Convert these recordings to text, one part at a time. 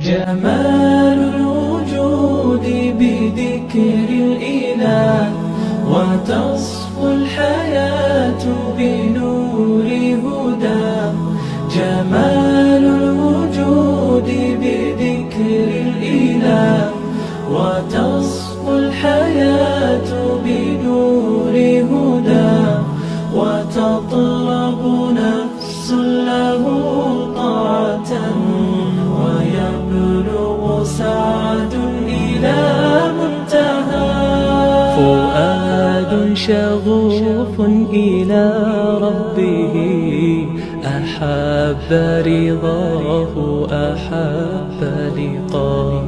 جمال الوجود بذكر الإله، وتصفو الحياة بنور هداه. جمال الوجود بذكر الإله، وتصفو الحياة بنور هداه. وتطلب نفس له طاعة، ويبلغ سعد إلى منتهى. فؤاد شغوف إلى ربه، أحب رضاه أحب لقاه.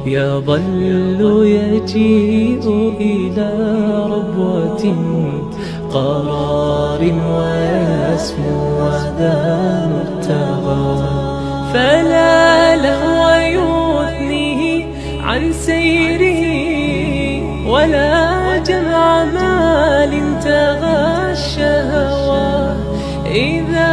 يظل يجيء إلى ربوة قرار، ويسمو وذا مرتضى. فلا لهو يثنيه عن سيره، ولا جمع مال تغى الشهوى. إذا